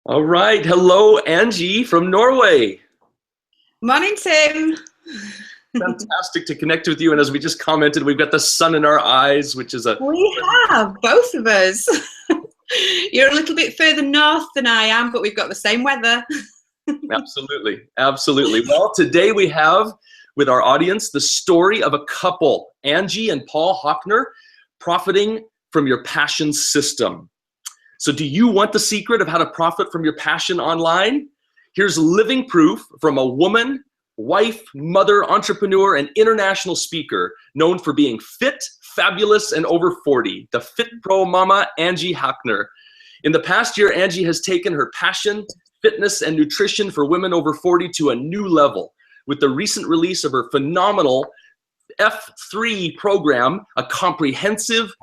All right. Hello, Angie from Norway. Morning, Tim. Fantastic to connect with you. And as we just commented, we've got the sun in our eyes, which is We have, both of us. You're a little bit further north than I am, but we've got the same weather. Absolutely. Absolutely. Well, today we have with our audience the story of a couple, Angie and Paul Hakner, profiting from your passion system. So do you want the secret of how to profit from your passion online? Here's living proof from a woman, wife, mother, entrepreneur, and international speaker known for being fit, fabulous, and over 40, the FITPRO Mama, Angie Hakner. In the past year, Angie has taken her passion, fitness, and nutrition for women over 40 to a new level with the recent release of her phenomenal F3 program, a comprehensive,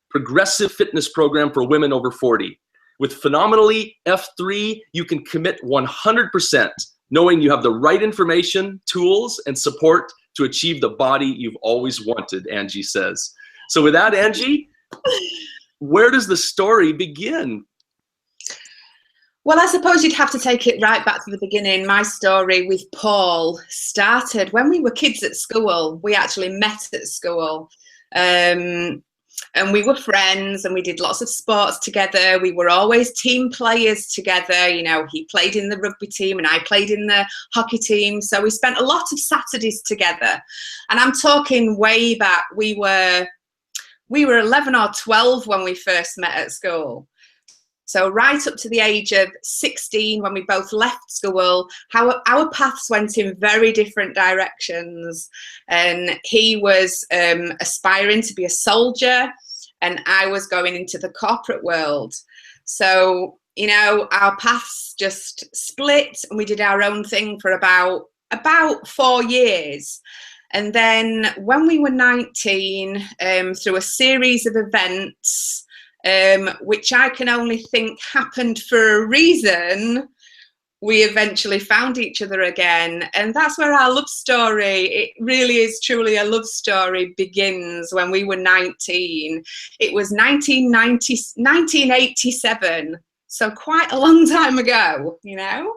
progressive fitness program for women over 40. With Phenomenally F3, you can commit 100%, knowing you have the right information, tools, and support to achieve the body you've always wanted, Angie says. So with that, Angie, where does the story begin? Well, I suppose you'd have to take it right back to the beginning. My story with Paul started when we were kids at school. We actually met at school. And we were friends and we did lots of sports together. We were always team players together. You know, he played in the rugby team and I played in the hockey team. So we spent a lot of Saturdays together. And I'm talking way back. We were 11 or 12 when we first met at school. So right up to the age of 16, when we both left school, our paths went in very different directions. And he was aspiring to be a soldier, and I was going into the corporate world. So, you know, our paths just split, and we did our own thing for about 4 years. And then when we were 19, through a series of events, which I can only think happened for a reason, we eventually found each other again. And that's where our love story, it really is truly a love story, begins when we were 19. It was 1987, so quite a long time ago, you know?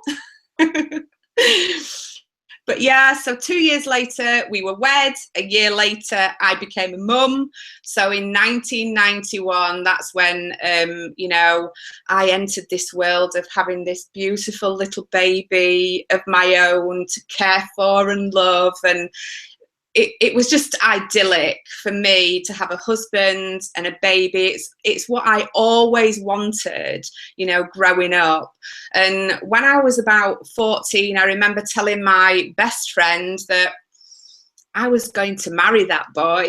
But yeah, so 2 years later, we were wed. A year later, I became a mum. So in 1991, that's when, you know, I entered this world of having this beautiful little baby of my own to care for and love. And it was just idyllic for me to have a husband and a baby. It's what I always wanted, you know, growing up. And when I was about 14, I remember telling my best friend that I was going to marry that boy.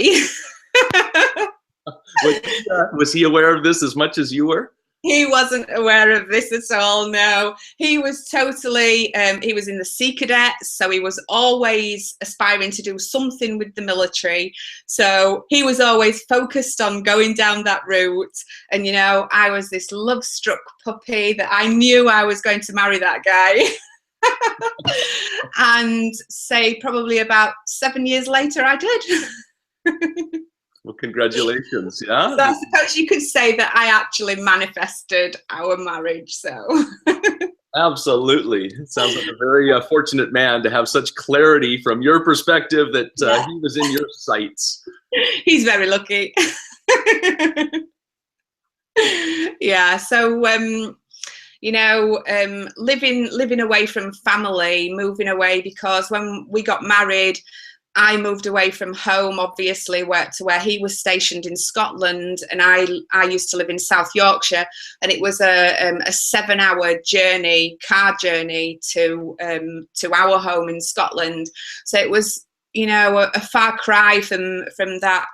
Was he aware of this as much as you were? He wasn't aware of this at all, no. He was totally, he was in the Sea Cadets, so he was always aspiring to do something with the military. So he was always focused on going down that route. And, you know, I was this love-struck puppy that I knew I was going to marry that guy. And say probably about 7 years later, I did. Well, congratulations, yeah? So I suppose you could say that I actually manifested our marriage, so. Absolutely. It sounds like a very fortunate man to have such clarity from your perspective that he was in your sights. He's very lucky. Yeah, so, you know, living away from family, moving away, because when we got married, I moved away from home, obviously, to where he was stationed in Scotland, and I used to live in South Yorkshire, and it was a 7-hour journey, car journey to our home in Scotland. So it was, you know, a far cry from that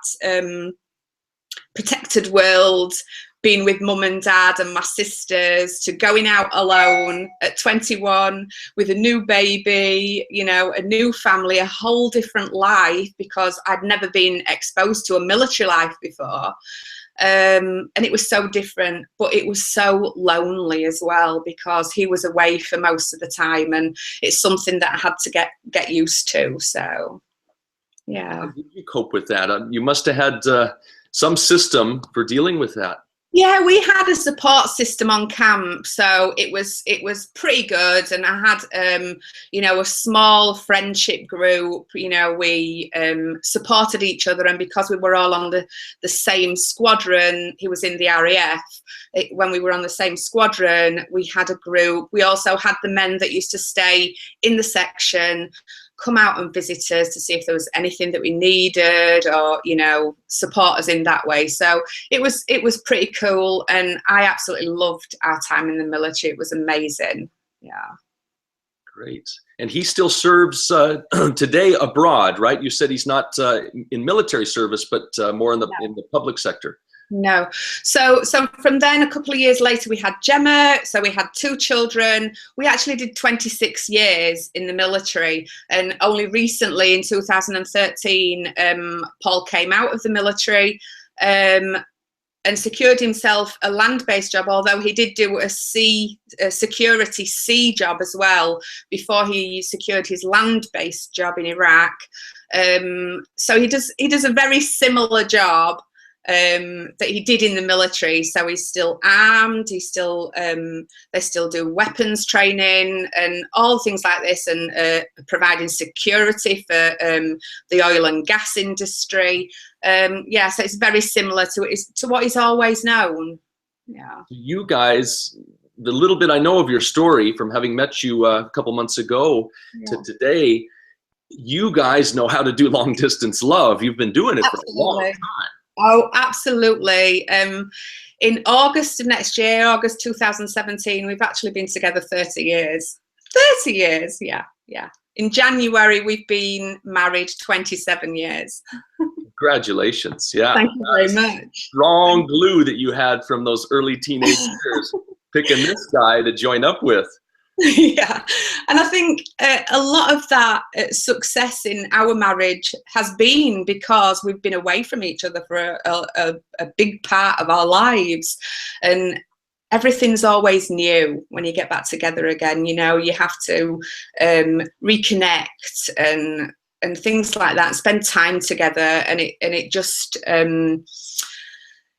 protected world, being with mum and dad and my sisters, to going out alone at 21 with a new baby, you know, a new family, a whole different life, because I'd never been exposed to a military life before. And it was so different, but it was so lonely as well, because he was away for most of the time, and it's something that I had to get used to. So, yeah. How did you cope with that? You must have had some system for dealing with that. Yeah, we had a support system on camp, so it was pretty good, and I had you know, a small friendship group. You know, we supported each other, and because we were all on the same squadron, he was in the RAF. When we were on the same squadron, we had a group. We also had the men that used to stay in the section, come out and visit us to see if there was anything that we needed, or, you know, support us in that way. So it was pretty cool, and I absolutely loved our time in the military. It was amazing. Yeah. Great. And he still serves today abroad, right? You said he's not in military service, but more in the public sector. No. So from then, a couple of years later, we had Gemma. So we had 2 children. We actually did 26 years in the military. And only recently, in 2013, Paul came out of the military and secured himself a land-based job, although he did do a security sea job as well before he secured his land-based job in Iraq. So he does a very similar job that he did in the military. So he's still armed, he's still they still do weapons training and all things like this, and providing security for the oil and gas industry. Yeah, so it's very similar to what he's always known. Yeah. You guys, the little bit I know of your story from having met you a couple months ago to today, you guys know how to do long distance love. You've been doing it for a long time. Oh, absolutely. In August of next year, August 2017, we've actually been together 30 years. 30 years, yeah. In January, we've been married 27 years. Congratulations, yeah. Thank you very much. Strong glue that you had from those early teenage years, picking this guy to join up with. Yeah, and I think a lot of that success in our marriage has been because we've been away from each other for a big part of our lives, and everything's always new when you get back together again. You know, you have to reconnect and things like that, and spend time together, and it just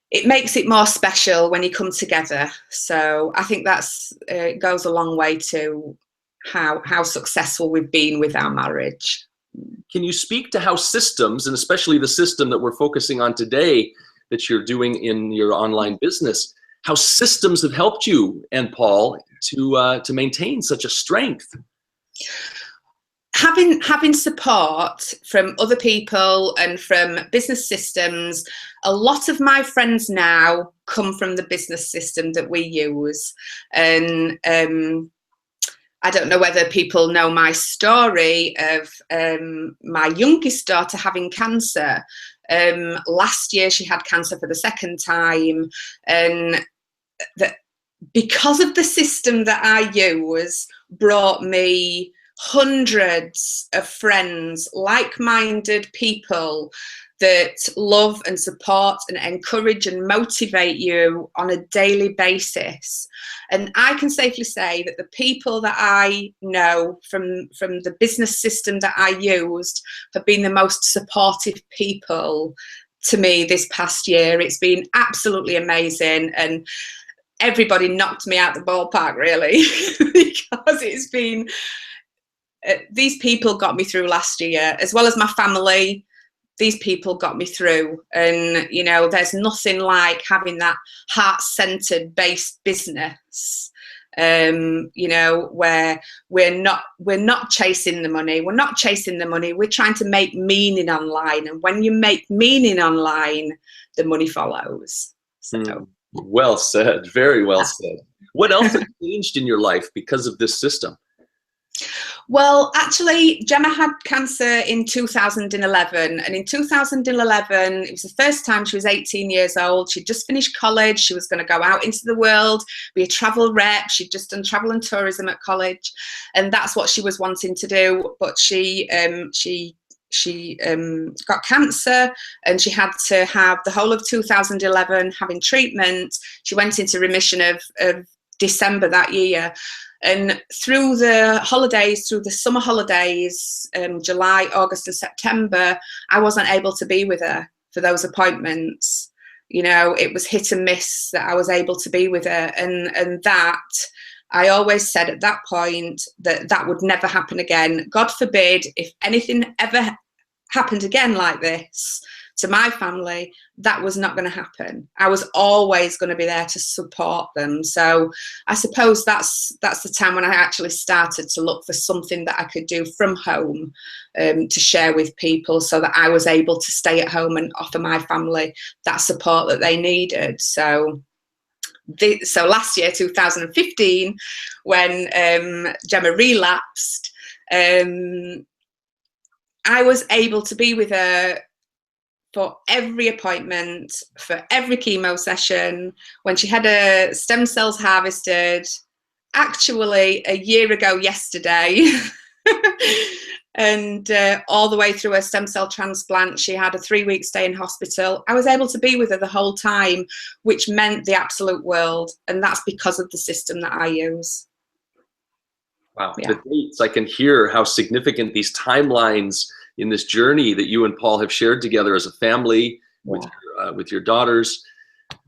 it makes it more special when you come together. So I think that's goes a long way to how successful we've been with our marriage. Can you speak to how systems, and especially the system that we're focusing on today that you're doing in your online business, how systems have helped you and Paul to maintain such a strength? Having support from other people and from business systems. A lot of my friends now come from the business system that we use, and I don't know whether people know my story of my youngest daughter having cancer. Last year she had cancer for the 2nd time, and because of the system that I use, brought me hundreds of friends, like-minded people that love and support and encourage and motivate you on a daily basis. And I can safely say that the people that I know from the business system that I used have been the most supportive people to me this past year. It's been absolutely amazing, and everybody knocked me out the ballpark, really, because it's been these people got me through last year, as well as my family. These people got me through, and you know, there's nothing like having that heart-centered based business, you know, where we're not chasing the money. We're not chasing the money. We're trying to make meaning online, and when you make meaning online, the money follows. So. Well said. Very well said. What else has changed in your life because of this system? Well, actually, Gemma had cancer in 2011, and in 2011, it was the first time. She was 18 years old. She'd just finished college. She was going to go out into the world, be a travel rep. She'd just done travel and tourism at college, and that's what she was wanting to do. But she got cancer, and she had to have the whole of 2011 having treatment. She went into remission of December that year. And through the holidays, through the summer holidays, July, August and September, I wasn't able to be with her for those appointments. You know, it was hit and miss that I was able to be with her, and that I always said at that point that that would never happen again. God forbid, if anything ever happened again like this to my family, that was not going to happen. I was always going to be there to support them. So I suppose that's the time when I actually started to look for something that I could do from home, to share with people, so that I was able to stay at home and offer my family that support that they needed. So last year, 2015, when Gemma relapsed, I was able to be with her for every appointment, for every chemo session, when she had her stem cells harvested, actually a year ago yesterday, and all the way through her stem cell transplant. She had a 3-week stay in hospital. I was able to be with her the whole time, which meant the absolute world, and that's because of the system that I use. Wow, yeah. The dates, I can hear how significant these timelines in this journey that you and Paul have shared together as a family, yeah, with your daughters.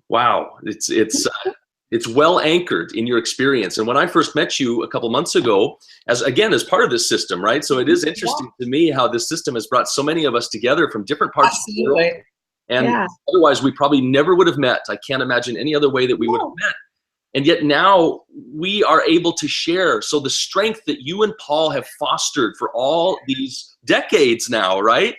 Wow, it's well anchored in your experience. And when I first met you a couple months ago, as part of this system, right? So it is interesting to me how this system has brought so many of us together from different parts of the world. And otherwise, we probably never would have met. I can't imagine any other way that we would have met. And yet now we are able to share. So the strength that you and Paul have fostered for all these decades now, right,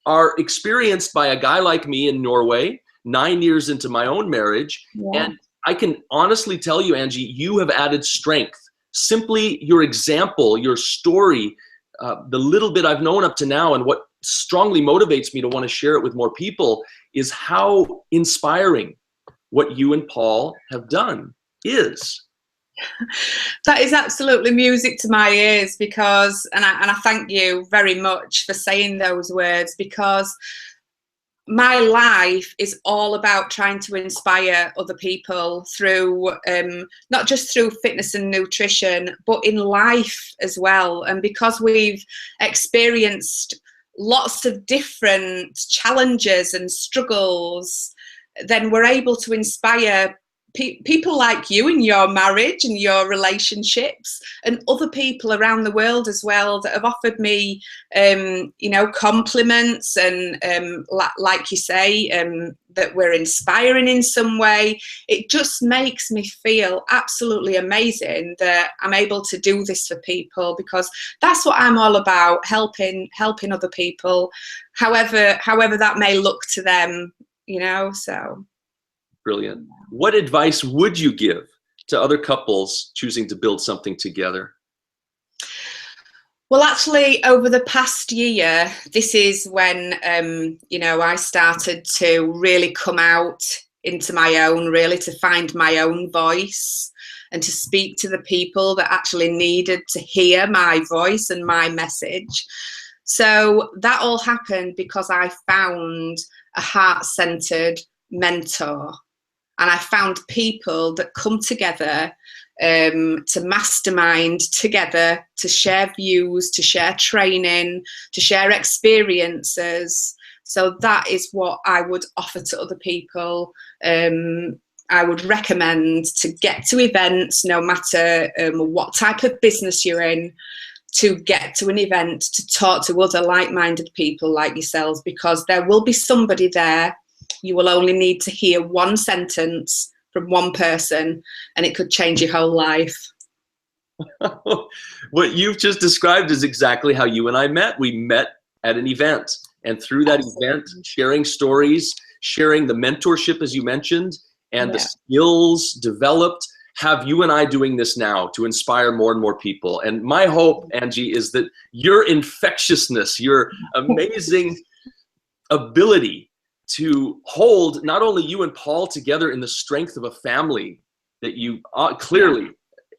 are experienced by a guy like me in Norway, 9 years into my own marriage. Yeah. And I can honestly tell you, Angie, you have added strength. Simply your example, your story, the little bit I've known up to now, and what strongly motivates me to want to share it with more people is how inspiring what you and Paul have done is. That is absolutely music to my ears, because, and I thank you very much for saying those words, because my life is all about trying to inspire other people through, not just through fitness and nutrition, but in life as well. And because we've experienced lots of different challenges and struggles, then we're able to inspire people like you in your marriage and your relationships, and other people around the world as well that have offered me, you know, compliments and, like you say, that we're inspiring in some way. It just makes me feel absolutely amazing that I'm able to do this for people, because that's what I'm all about, helping other people, however that may look to them, you know. So brilliant. What advice would you give to other couples choosing to build something together? Well, actually, over the past year, this is when, you know, I started to really come out into my own, really to find my own voice and to speak to the people that actually needed to hear my voice and my message. So that all happened because I found a heart-centered mentor. And I found people that come together to mastermind together, to share views, to share training, to share experiences. So that is what I would offer to other people. I would recommend to get to events, no matter what type of business you're in, to get to an event, to talk to other like-minded people like yourselves, because there will be somebody there. You will only need to hear one sentence from one person, and it could change your whole life. What you've just described is exactly how you and I met. We met at an event, and through that event, sharing stories, sharing the mentorship, as you mentioned, and the skills developed, have you and I doing this now to inspire more and more people. And my hope, Angie, is that your infectiousness, your amazing ability to hold not only you and Paul together in the strength of a family that you clearly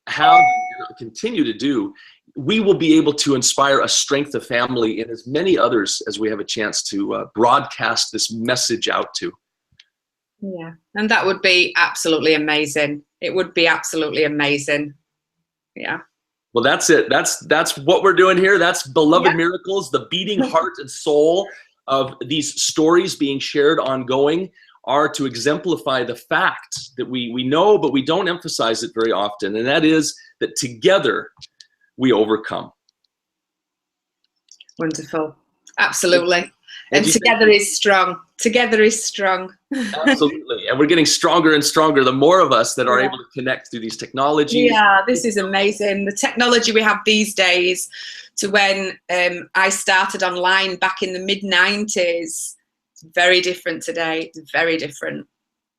have and continue to do, we will be able to inspire a strength of family in as many others as we have a chance to broadcast this message out to. Yeah, and that would be absolutely amazing. It would be absolutely amazing. Yeah. Well, that's it. That's what we're doing here. That's Beloved Miracles, the beating heart and soul of these stories being shared ongoing are to exemplify the fact that we know, but we don't emphasize it very often, and that is that together we overcome. Wonderful. Absolutely. And Angie, together is strong. Together is strong. Absolutely. And we're getting stronger and stronger the more of us that are able to connect through these technologies. Yeah, this is amazing. The technology we have these days to when I started online back in the mid-90s, it's very different today. It's very different.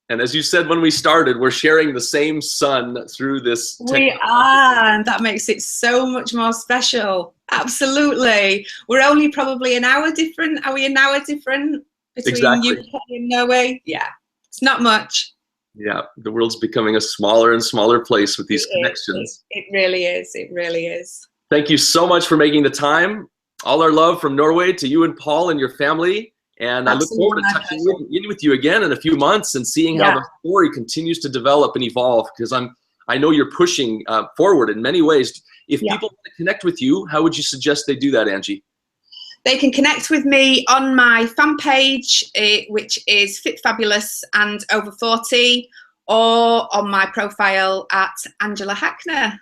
And as you said when we started, we're sharing the same sun through this technology. We are, and that makes it so much more special. Absolutely. We're only probably an hour different. Are we an hour different between UK and Norway? Yeah, it's not much. Yeah, the world's becoming a smaller and smaller place with these connections. It really is. It really is. Thank you so much for making the time. All our love from Norway to you and Paul and your family. And I look forward to touching in with you again in a few months and seeing how the story continues to develop and evolve, because I know you're pushing forward in many ways. If people want to connect with you, how would you suggest they do that, Angie? They can connect with me on my fan page, which is Fit Fabulous and Over 40, or on my profile at Angela Hakner.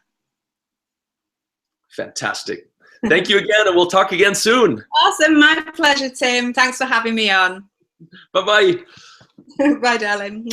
Fantastic. Thank you again, and we'll talk again soon. Awesome. My pleasure, Tim. Thanks for having me on. Bye-bye. Bye, darling.